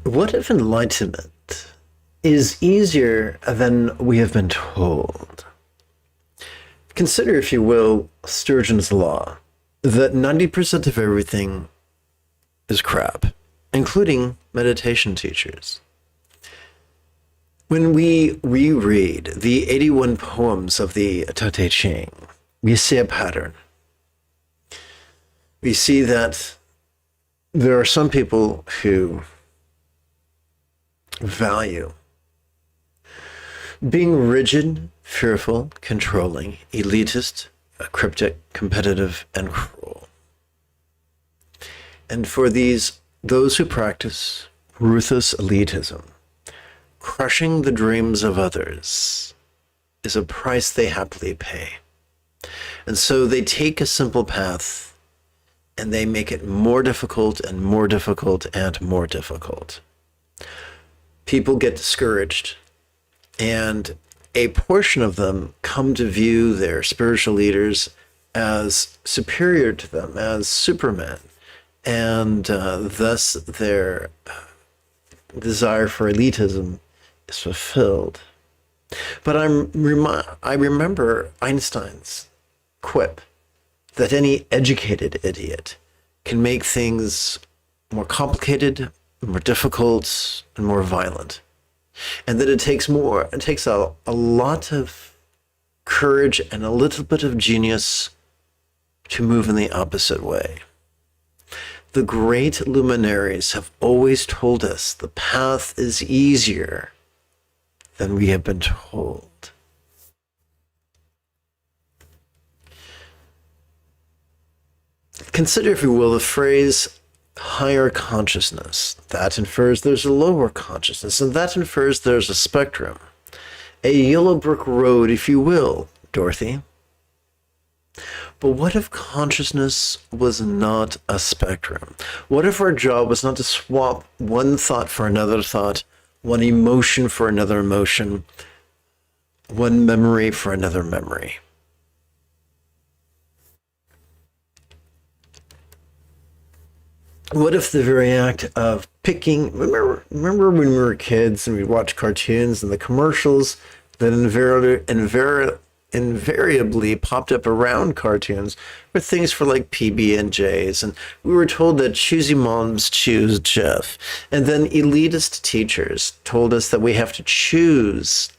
What if enlightenment is easier than we have been told? Consider, if you will, Sturgeon's law, that 90% of everything is crap, including meditation teachers. When we reread the 81 poems of the Tao Te Ching, we see a pattern. We see that there are some people who value being rigid, fearful, controlling, elitist, cryptic, competitive, and cruel. And for those who practice ruthless elitism, crushing the dreams of others is a price they happily pay. And so they take a simple path and they make it more difficult and more difficult and more difficult. People get discouraged, and a portion of them come to view their spiritual leaders as superior to them, as supermen, and thus their desire for elitism is fulfilled. But I remember Einstein's quip that any educated idiot can make things more complicated, more difficult, and more violent. And that it takes a lot of courage and a little bit of genius to move in the opposite way. The great luminaries have always told us the path is easier than we have been told. Consider, if you will, the phrase higher consciousness. That infers there's a lower consciousness, and that infers there's a spectrum. A yellow brick road, if you will, Dorothy. But what if consciousness was not a spectrum? What if our job was not to swap one thought for another thought, one emotion for another emotion, one memory for another memory? What if the very act of picking, remember when we were kids and we'd watch cartoons and the commercials that invariably popped up around cartoons were things for like PB&Js, and we were told that choosy moms choose Jeff, and then elitist teachers told us that we have to choose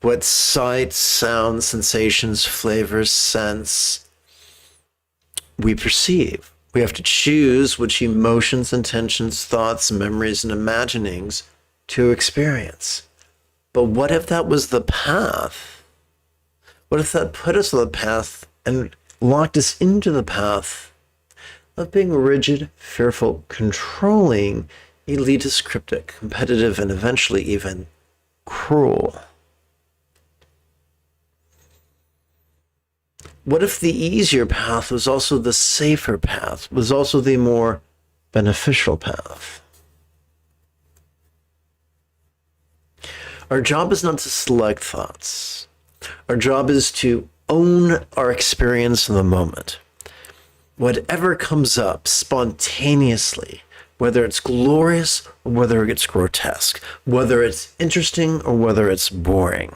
what sight, sound, sensations, flavors, scents we perceive. We have to choose which emotions, intentions, thoughts, memories, and imaginings to experience. But what if that was the path? What if that put us on the path and locked us into the path of being rigid, fearful, controlling, elitist, cryptic, competitive, and eventually even cruel? What if the easier path was also the safer path, was also the more beneficial path? Our job is not to select thoughts. Our job is to own our experience in the moment. Whatever comes up spontaneously, whether it's glorious or whether it's grotesque, whether it's interesting or whether it's boring.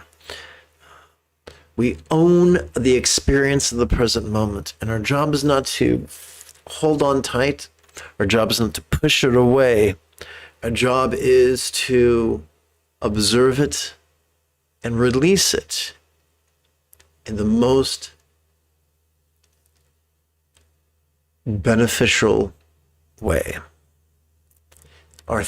We own the experience of the present moment, and our job is not to hold on tight. Our job is not to push it away. Our job is to observe it and release it in the most beneficial way. Our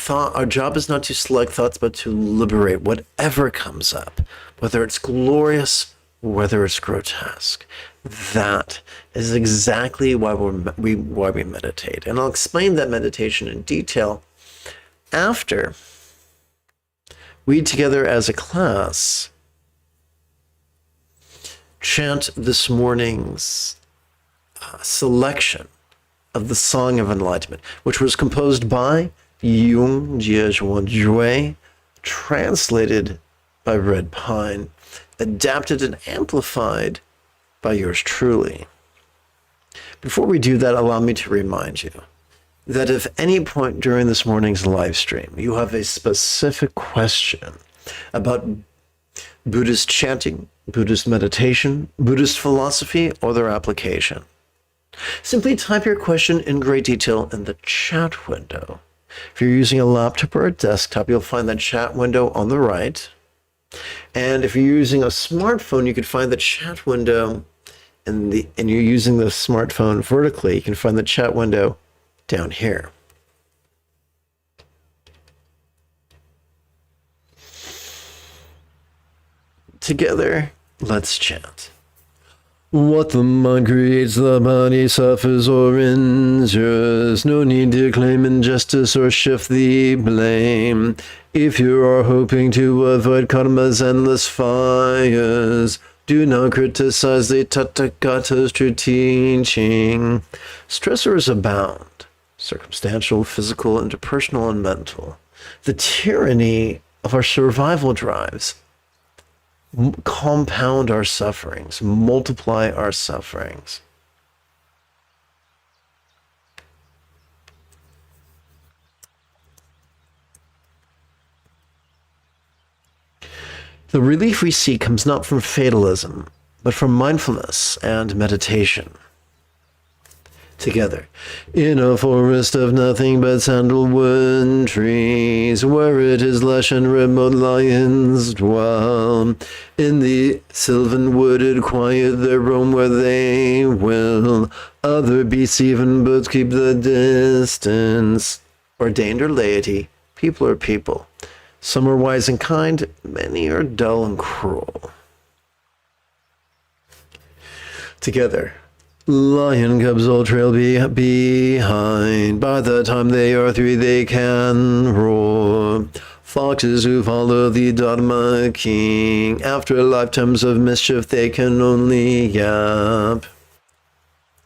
job is not to select thoughts, but to liberate whatever comes up, whether it's glorious, whether it's grotesque. That is exactly why we meditate. And I'll explain that meditation in detail after we together as a class chant this morning's selection of the Song of Enlightenment, which was composed by Yung Jie, translated by Red Pine, adapted and amplified by yours truly. Before we do that, allow me to remind you that if any point during this morning's live stream you have a specific question about Buddhist chanting, Buddhist meditation, Buddhist philosophy, or their application, simply type your question in great detail in the chat window. If you're using a laptop or a desktop, you'll find that chat window on the right. And if you're using a smartphone, you can find the chat window and you're using the smartphone vertically, you can find the chat window down here. Together, let's chant. What the mind creates, the body suffers or injures. No need to claim injustice or shift the blame. If you are hoping to avoid karma's endless fires, do not criticize the Tathagata's true teaching. Stressors abound, circumstantial, physical, interpersonal, and mental. The tyranny of our survival drives compound our sufferings, multiply our sufferings. The relief we seek comes not from fatalism, but from mindfulness and meditation. Together, in a forest of nothing but sandalwood trees, where it is lush and remote lions dwell. In the sylvan wooded quiet they roam where they will. Other beasts, even birds, keep the distance. Ordained or laity, people are people. Some are wise and kind, many are dull and cruel. Together, lion cubs all trail behind. By the time they are 3, they can roar. Foxes who follow the Dharma king. After lifetimes of mischief, they can only yap.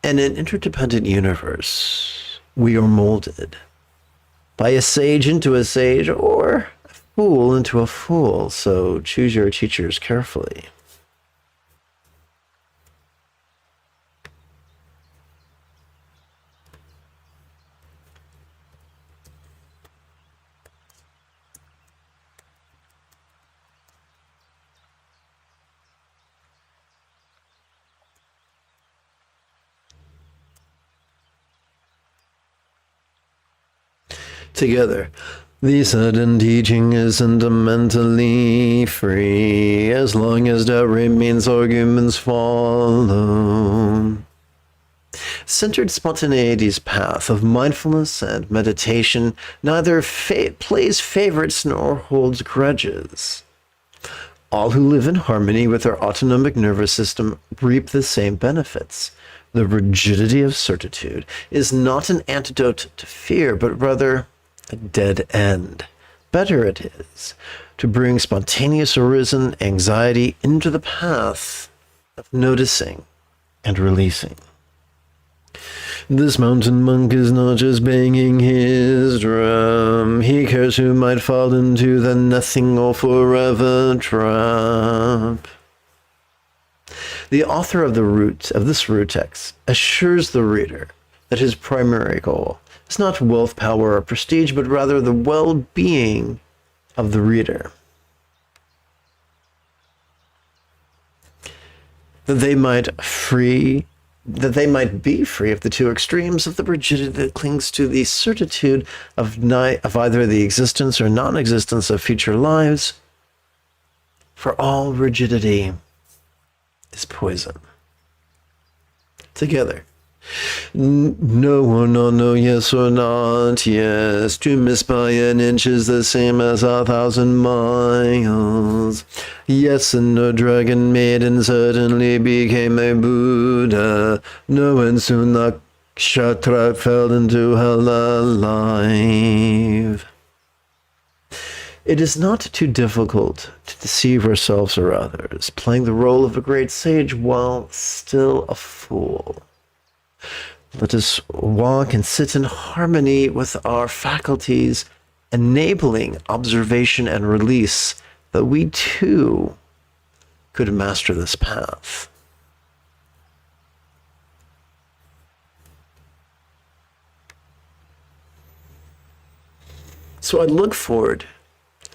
In an interdependent universe, we are molded by a sage into a sage, or a fool into a fool. So choose your teachers carefully. Together, the sudden teaching isn't mentally free. As long as doubt remains, arguments follow. Centered spontaneity's path of mindfulness and meditation neither plays favorites nor holds grudges. All who live in harmony with their autonomic nervous system reap the same benefits. The rigidity of certitude is not an antidote to fear, but rather a dead end. Better it is to bring spontaneous arisen anxiety into the path of noticing and releasing. This mountain monk is not just banging his drum. He cares who might fall into the nothing or forever trap. The author of this root text assures the reader that his primary goal is not wealth, power, or prestige, but rather the well-being of the reader. That they might be free of the two extremes of the rigidity that clings to the certitude of either the existence or non-existence of future lives. For all rigidity is poison. Together. No or not, no, yes or not, yes. To miss by an inch is the same as 1,000 miles. Yes, and no dragon maiden certainly became a Buddha. No, and soon Nakshatra fell into hell alive. It is not too difficult to deceive ourselves or others, playing the role of a great sage while still a fool. Let us walk and sit in harmony with our faculties, enabling observation and release, that we too could master this path. So I look forward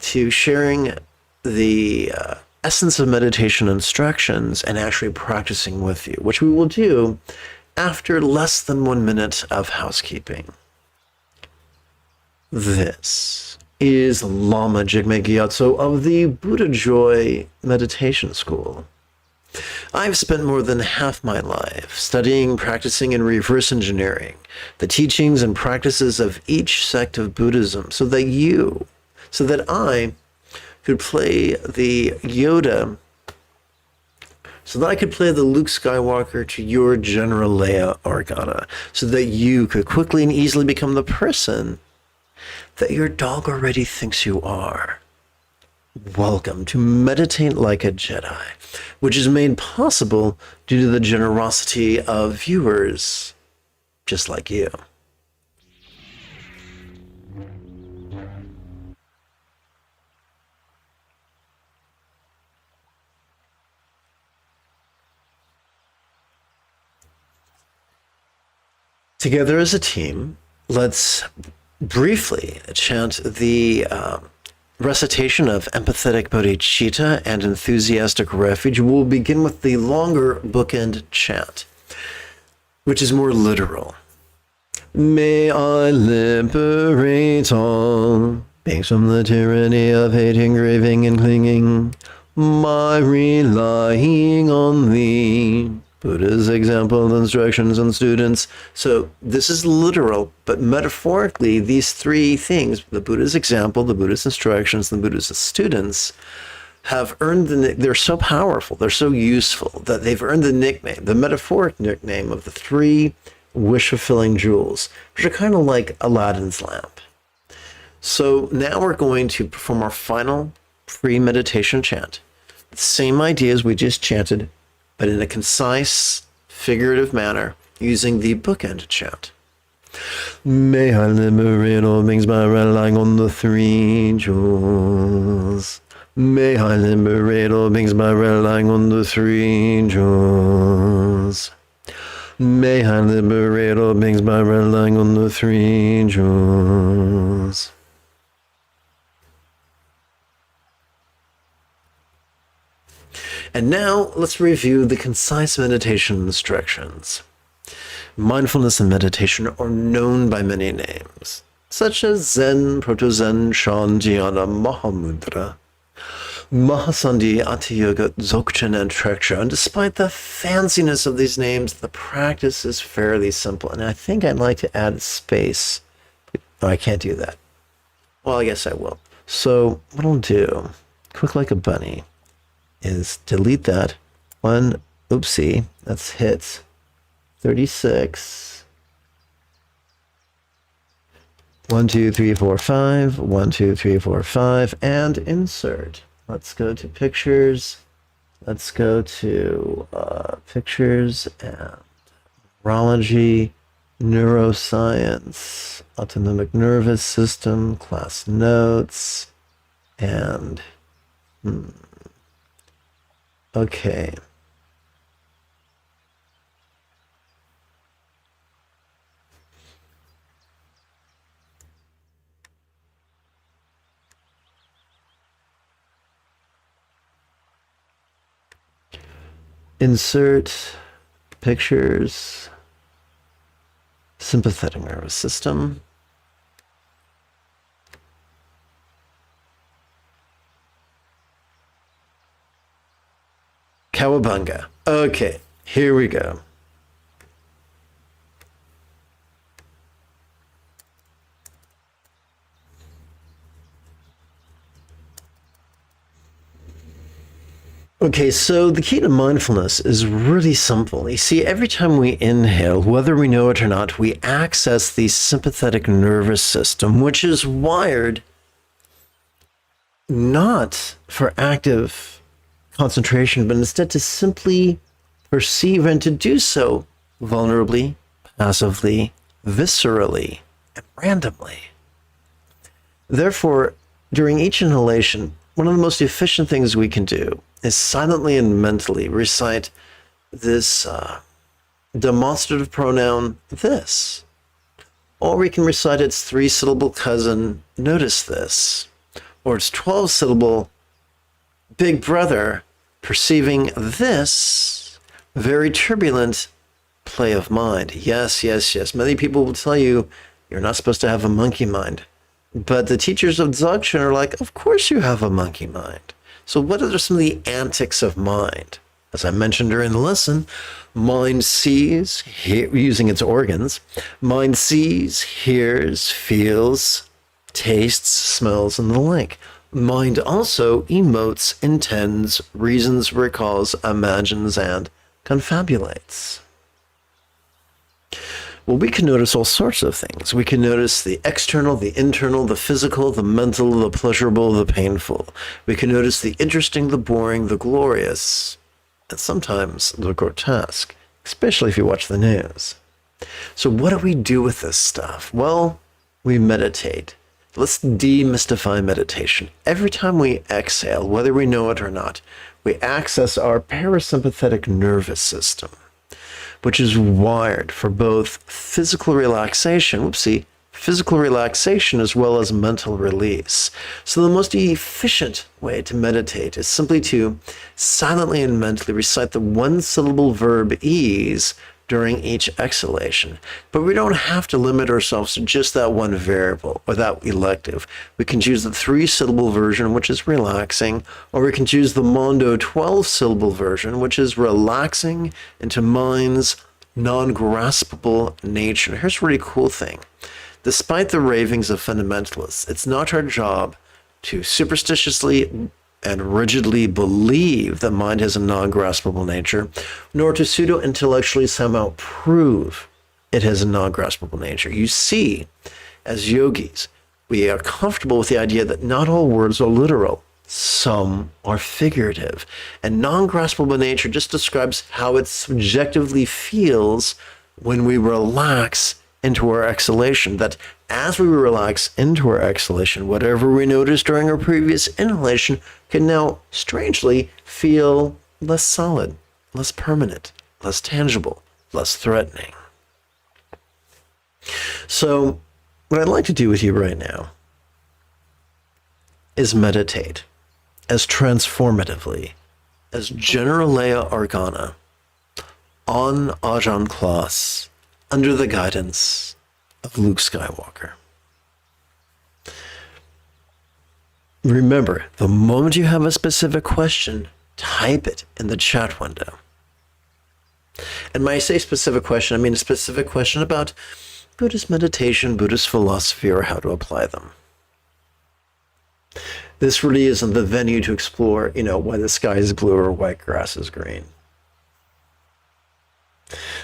to sharing the essence of meditation instructions and actually practicing with you, which we will do after less than 1 minute of housekeeping. This is Lama Jigme Gyatso of the Buddha Joy Meditation School. I've spent more than half my life studying, practicing, and reverse engineering the teachings and practices of each sect of Buddhism so that I could play the Yoda, so that I could play the Luke Skywalker to your General Leia Organa, so that you could quickly and easily become the person that your dog already thinks you are. Welcome to Meditate Like a Jedi, which is made possible due to the generosity of viewers just like you. Together as a team, let's briefly chant the recitation of empathetic bodhicitta and enthusiastic refuge. We'll begin with the longer bookend chant, which is more literal. May I liberate all beings from the tyranny of hating, grieving, and clinging, by relying on thee. Buddha's example, instructions, and students. So this is literal, but metaphorically, these three things, the Buddha's example, the Buddha's instructions, and the Buddha's students, have earned they're so powerful, they're so useful, that they've earned the nickname, the metaphoric nickname of the three wish-fulfilling jewels, which are kind of like Aladdin's lamp. So now we're going to perform our final pre-meditation chant. The same ideas we just chanted, but in a concise, figurative manner, using the bookend chant. May I liberate all beings by relying on the three jewels. May I liberate all beings by relying on the three jewels. May I liberate all beings by relying on the three jewels. And now let's review the concise meditation instructions. Mindfulness and meditation are known by many names, such as Zen, Proto-Zen, Shan, Dhyana, Mahamudra, Mahasandhi, Hatha Yoga, Dzogchen, and Treksha. And despite the fanciness of these names, the practice is fairly simple. And I think I'd like to add space. Oh, I can't do that. Well, I guess I will. So what I'll do, quick like a bunny, is delete that one. Oopsie, that's hit 36. 1, 2, 3, 4, 5. 1, 2, 3, 4, 5, and insert. Let's go to pictures. Let's go to pictures and neurology, neuroscience, autonomic nervous system, class notes, and okay. Insert pictures, sympathetic nervous system. Cowabunga. Okay, here we go. Okay, so the key to mindfulness is really simple. You see, every time we inhale, whether we know it or not, we access the sympathetic nervous system, which is wired not for active concentration, but instead to simply perceive and to do so vulnerably, passively, viscerally, and randomly. Therefore, during each inhalation, one of the most efficient things we can do is silently and mentally recite this demonstrative pronoun, this. Or we can recite its 3-syllable cousin, notice this, or its 12-syllable big brother, perceiving this very turbulent play of mind. Yes, yes, yes. Many people will tell you you're not supposed to have a monkey mind. But the teachers of Dzogchen are like, of course you have a monkey mind. So what are some of the antics of mind? As I mentioned during the lesson, mind sees, using its organs, mind sees, hears, feels, tastes, smells, and the like. Mind also emotes, intends, reasons, recalls, imagines, and confabulates. Well, we can notice all sorts of things. We can notice the external, the internal, the physical, the mental, the pleasurable, the painful. We can notice the interesting, the boring, the glorious, and sometimes the grotesque, especially if you watch the news. So what do we do with this stuff? Well, we meditate. Let's demystify meditation. Every time we exhale, whether we know it or not, we access our parasympathetic nervous system, which is wired for both physical relaxation, physical relaxation as well as mental release. So the most efficient way to meditate is simply to silently and mentally recite the 1-syllable verb ease during each exhalation. But we don't have to limit ourselves to just that one variable or that elective. We can choose the 3-syllable version, which is relaxing, or we can choose the Mondo 12-syllable version, which is relaxing into mind's non-graspable nature. Here's a really cool thing. Despite the ravings of fundamentalists, it's not our job to superstitiously and rigidly believe that mind has a non-graspable nature, nor to pseudo-intellectually somehow prove it has a non-graspable nature. You see, as yogis, we are comfortable with the idea that not all words are literal. Some are figurative. And non-graspable nature just describes how it subjectively feels when we relax into our exhalation, that as we relax into our exhalation, whatever we noticed during our previous inhalation can now strangely feel less solid, less permanent, less tangible, less threatening. So what I'd like to do with you right now is meditate as transformatively as General Leia Organa on Ajahn Kloss under the guidance of Luke Skywalker. Remember, the moment you have a specific question, type it in the chat window. And when I say specific question, I mean a specific question about Buddhist meditation, Buddhist philosophy, or how to apply them. This really isn't the venue to explore, why the sky is blue or why grass is green.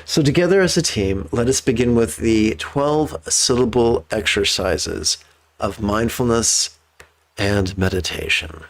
So together as a team, let us begin with the 12-syllable exercises of mindfulness and meditation.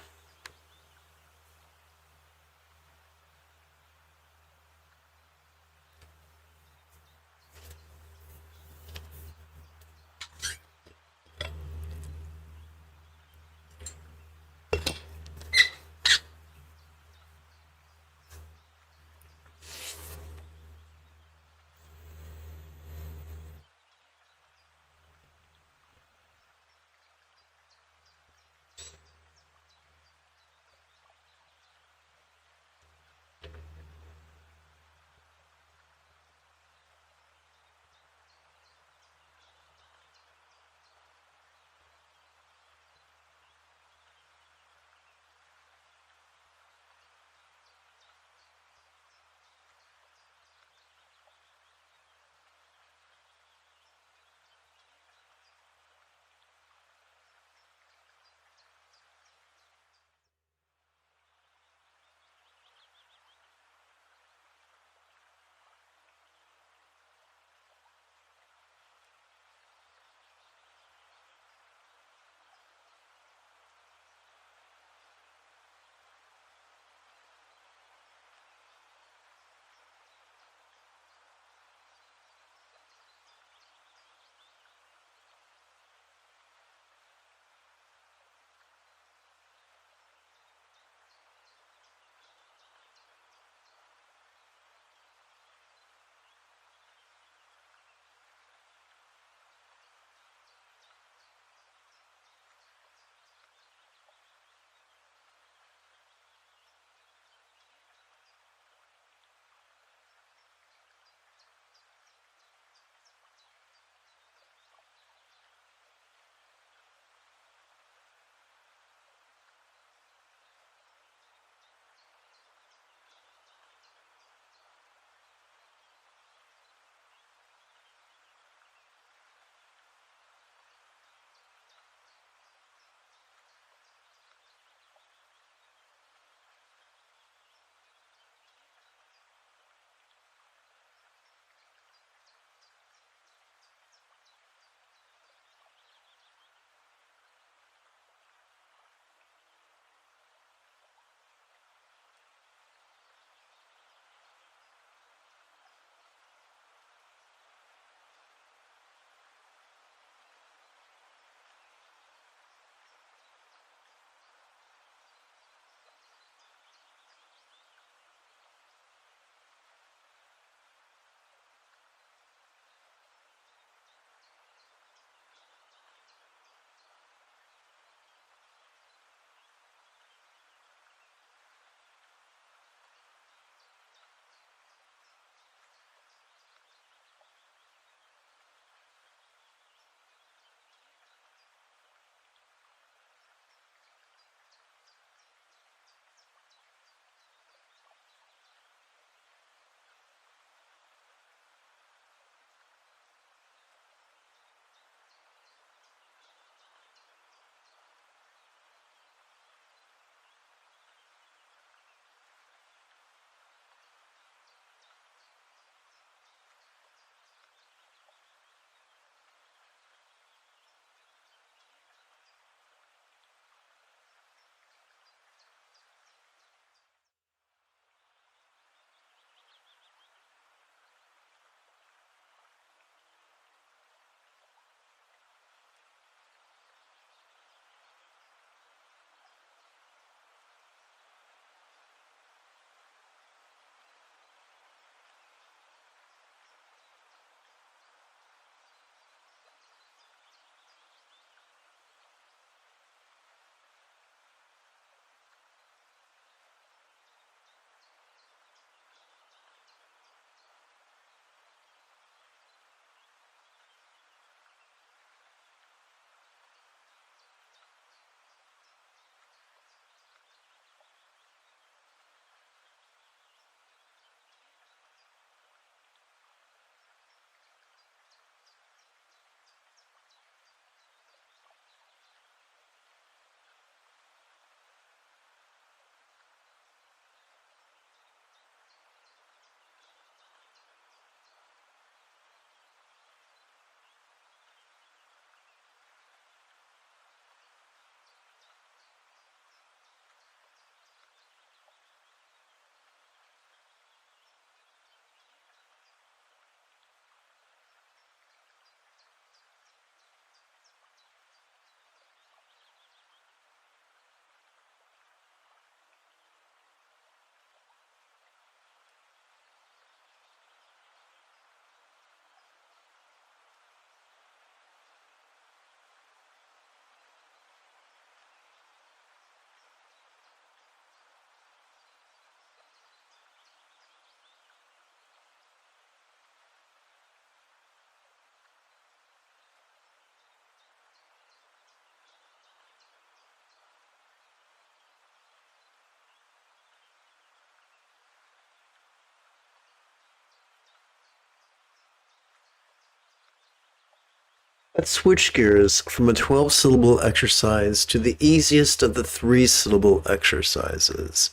Let's switch gears from a 12-syllable exercise to the easiest of the 3-syllable exercises.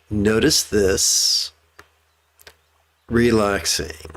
Notice this. Relaxing.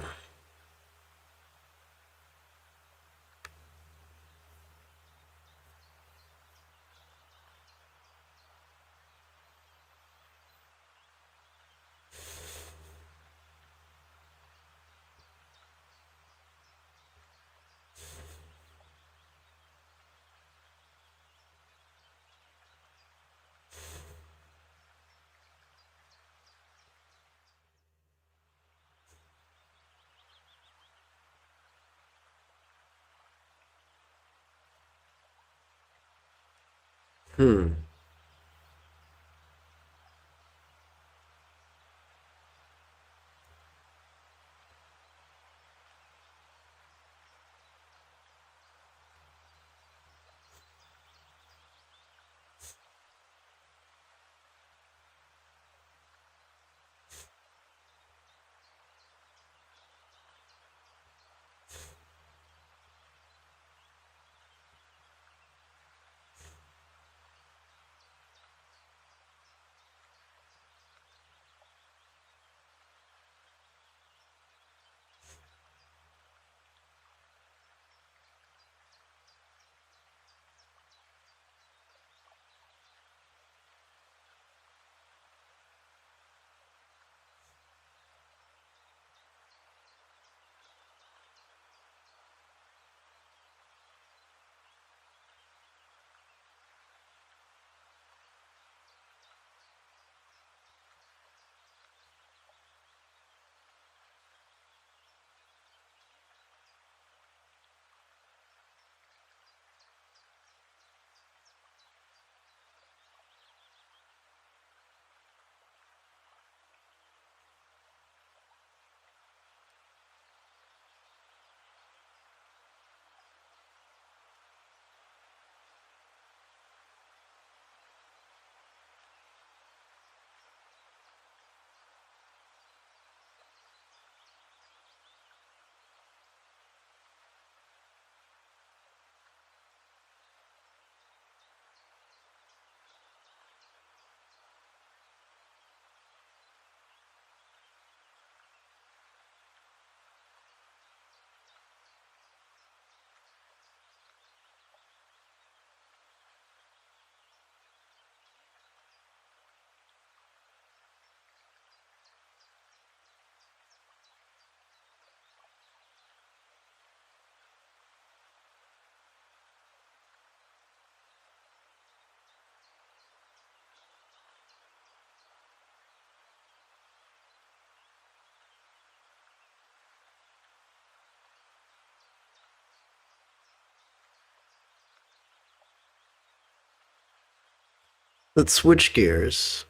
Let's switch gears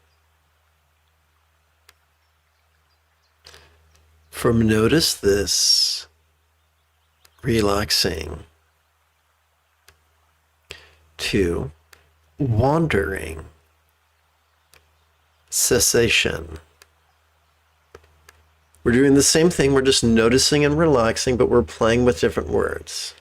from notice this, relaxing, to wandering, cessation. We're doing the same thing, we're just noticing and relaxing, but we're playing with different words.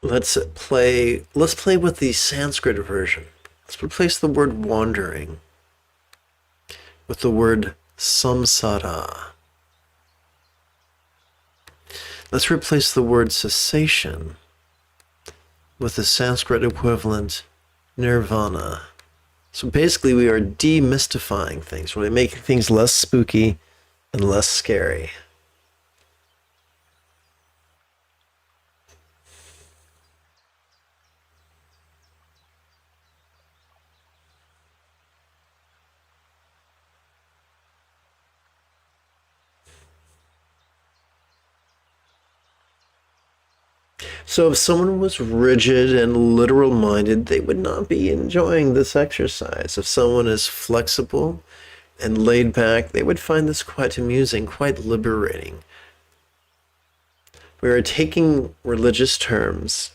Let's play with the Sanskrit version. Let's replace the word wandering with the word samsara. Let's replace the word cessation with the Sanskrit equivalent nirvana. So basically we are demystifying things. We're making things less spooky and less scary. So if someone was rigid and literal minded, they would not be enjoying this exercise. If someone is flexible and laid back, they would find this quite amusing, quite liberating. We are taking religious terms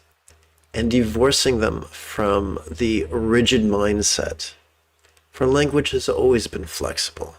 and divorcing them from the rigid mindset. For language has always been flexible.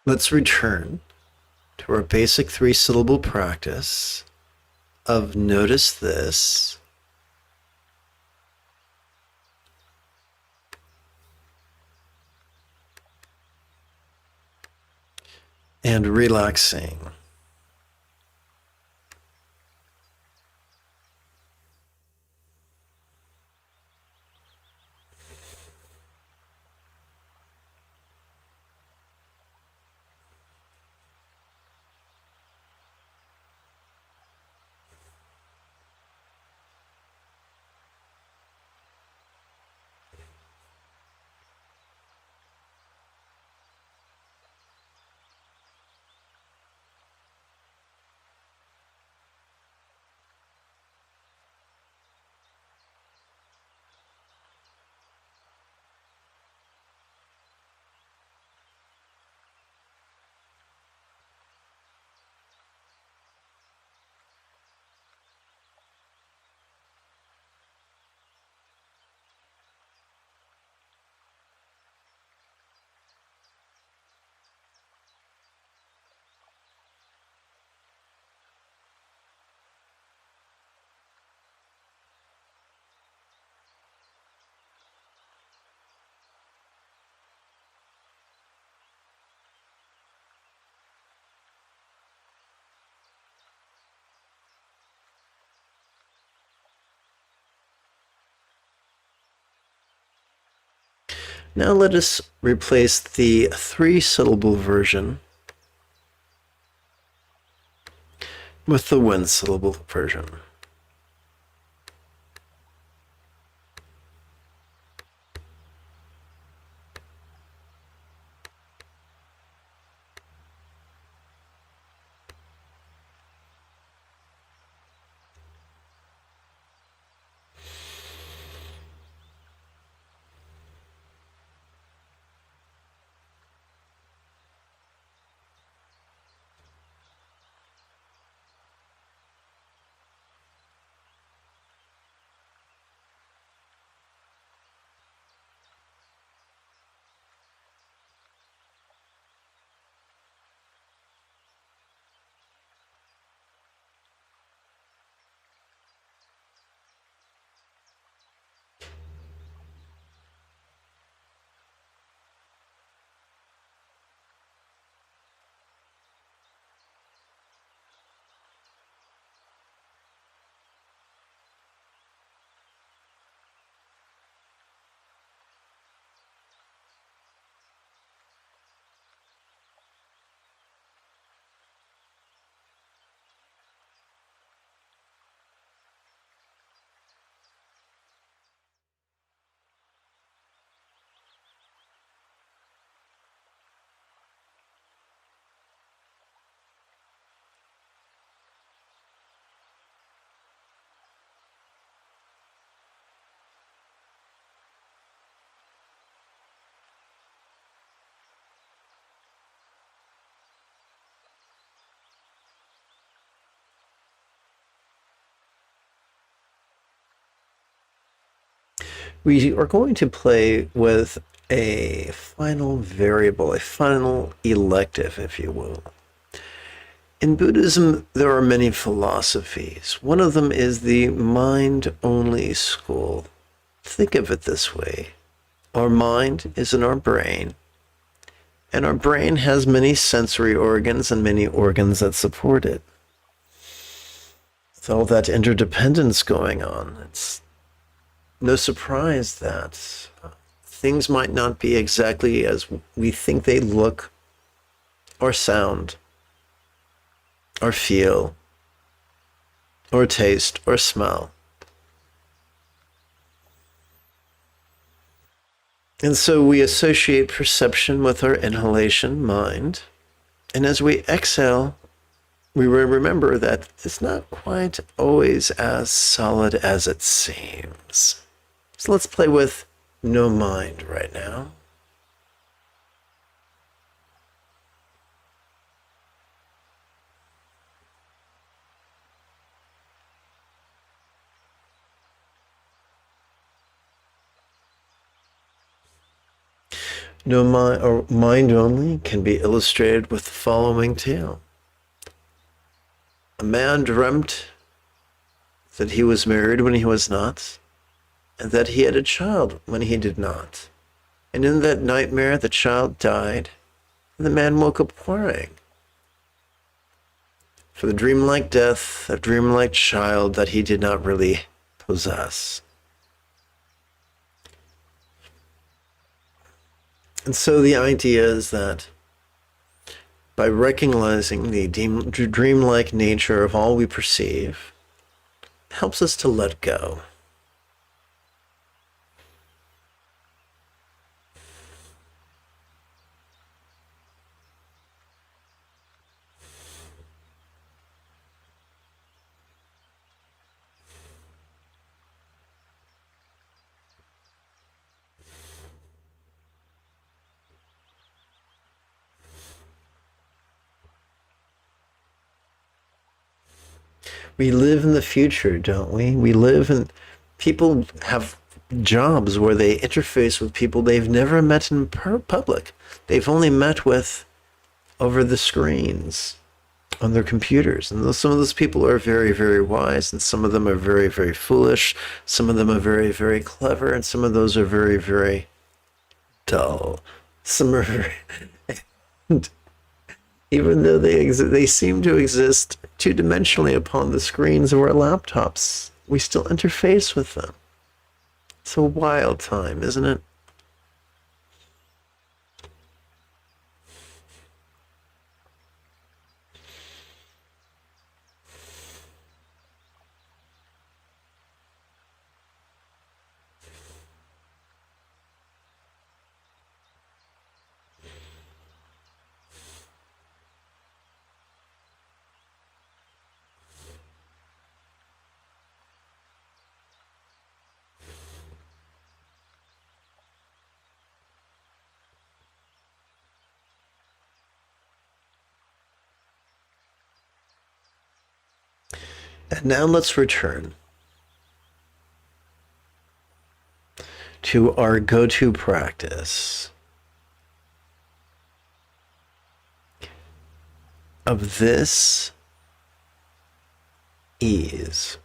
Let's return to our basic 3-syllable practice of notice this, and relaxing. Now let us replace the 3-syllable version with the 1-syllable version. We are going to play with a final variable, a final elective, if you will. In Buddhism, there are many philosophies. One of them is the mind-only school. Think of it this way. Our mind is in our brain, and our brain has many sensory organs and many organs that support it. With all that interdependence going on, it's no surprise that things might not be exactly as we think they look, or sound, or feel, or taste, or smell. And so we associate perception with our inhalation, mind. And as we exhale, we remember that it's not quite always as solid as it seems. So let's play with no mind right now. No mind, or mind only, can be illustrated with the following tale. A man dreamt that he was married when he was not, and that he had a child when he did not. And in that nightmare, the child died, and the man woke up crying for the dreamlike death of dreamlike child that he did not really possess. And so the idea is that by recognizing the dreamlike nature of all we perceive, it helps us to let go. We live in the future, don't we? We live in, people have jobs where they interface with people they've never met in public. They've only met with over the screens on their computers. And some of those people are very, very wise, and some of them are very, very foolish. Some of them are very, very clever, and some of those are very, very dull. Some are very... even though they seem to exist two-dimensionally upon the screens of our laptops, we still interface with them. It's a wild time, isn't it? And now let's return to our go-to practice of this ease.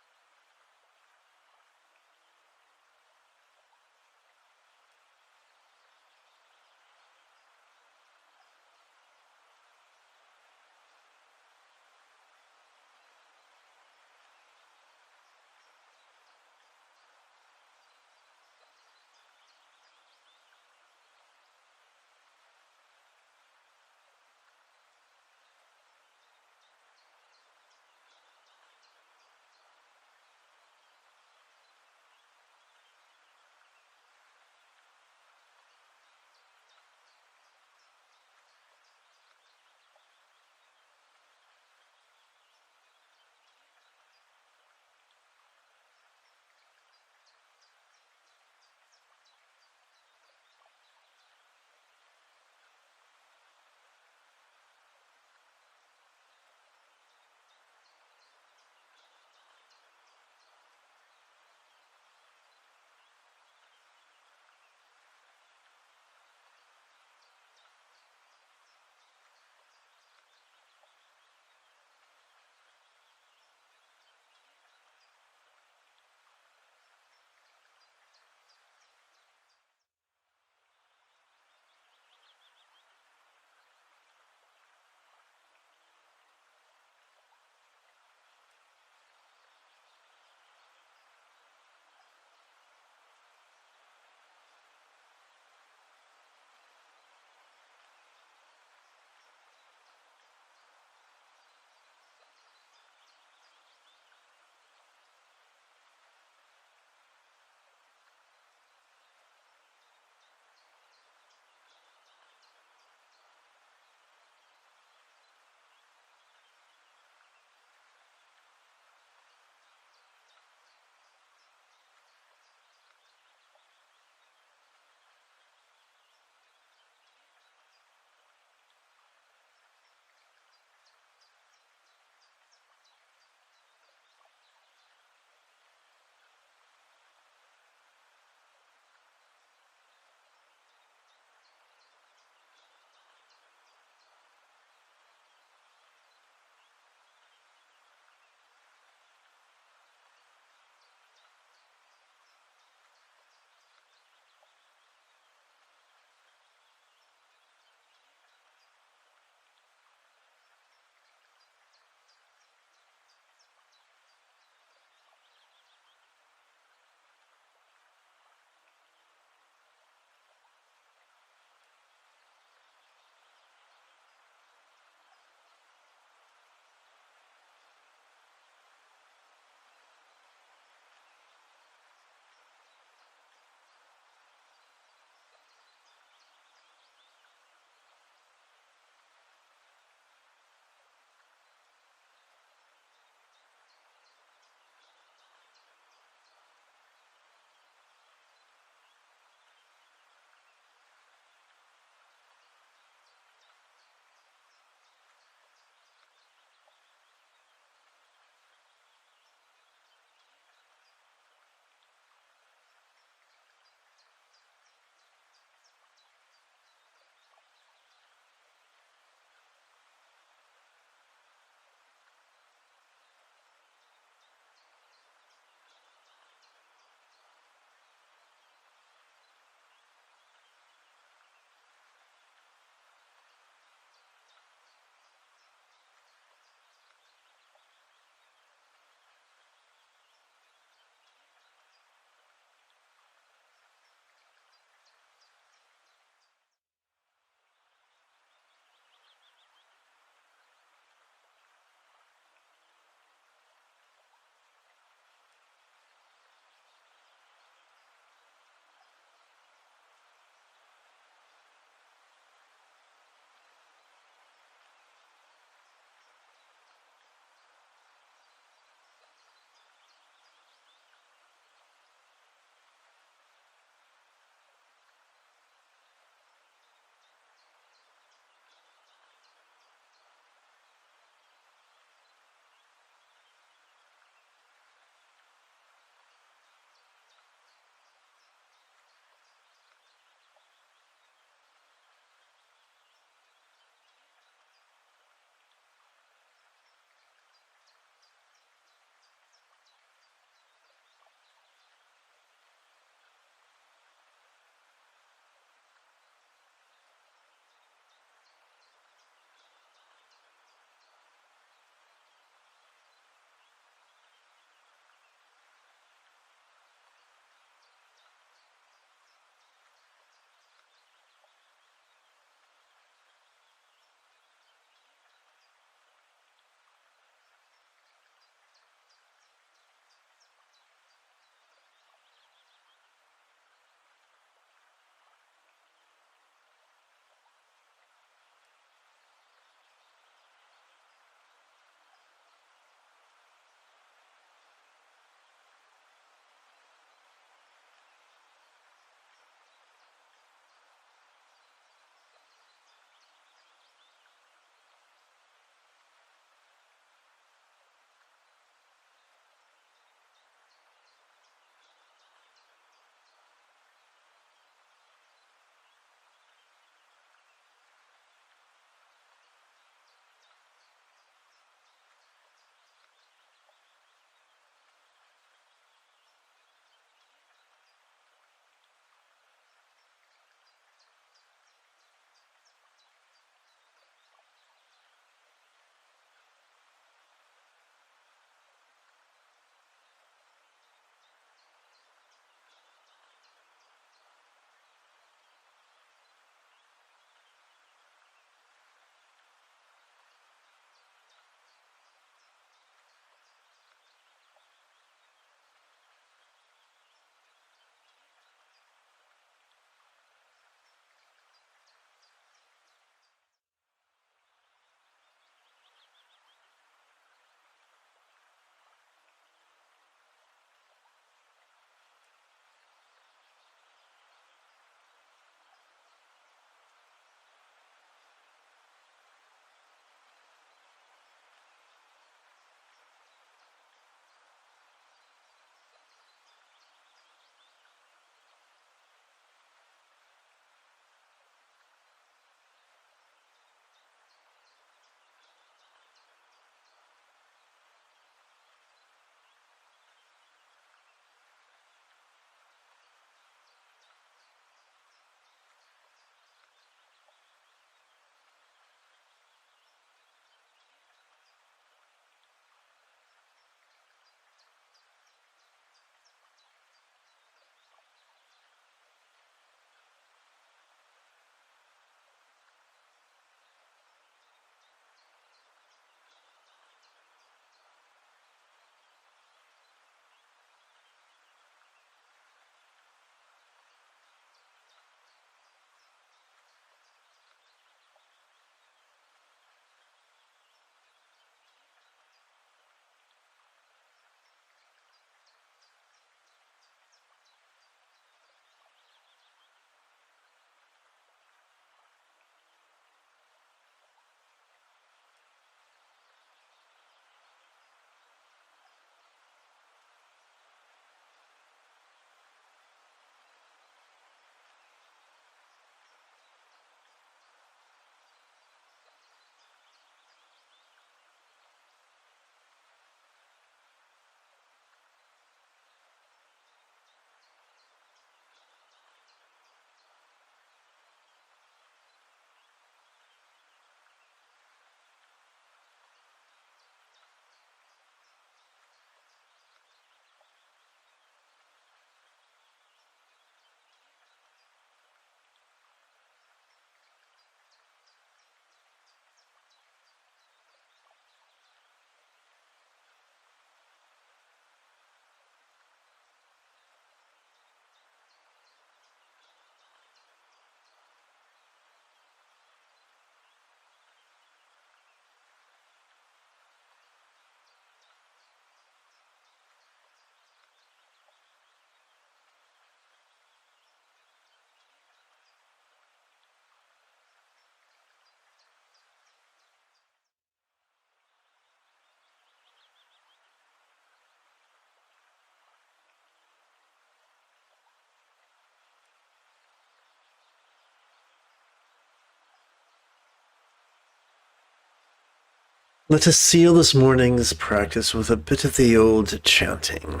Let us seal this morning's practice with a bit of the old chanting.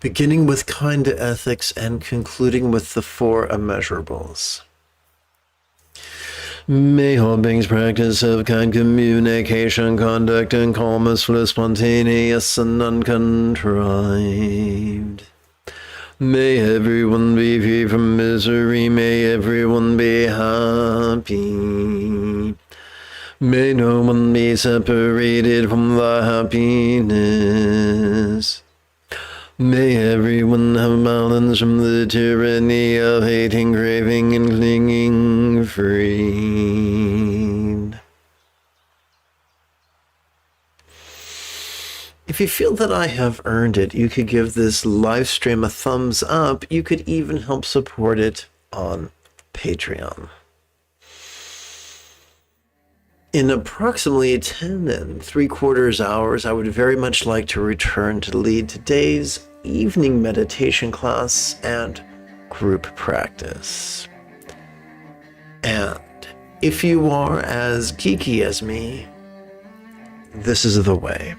Beginning with kind ethics and concluding with the 4 immeasurables. May all beings practice of kind communication, conduct, and calmness, flow spontaneous and uncontrived. May everyone be free from misery, may everyone be happy. May no one be separated from the happiness. May everyone have balance from the tyranny of hating, craving, and clinging, freed. If you feel that I have earned it, you could give this live stream a thumbs up. You could even help support it on Patreon. In approximately 10 3/4 hours, I would very much like to return to lead today's evening meditation class and group practice. And if you are as geeky as me, this is the way.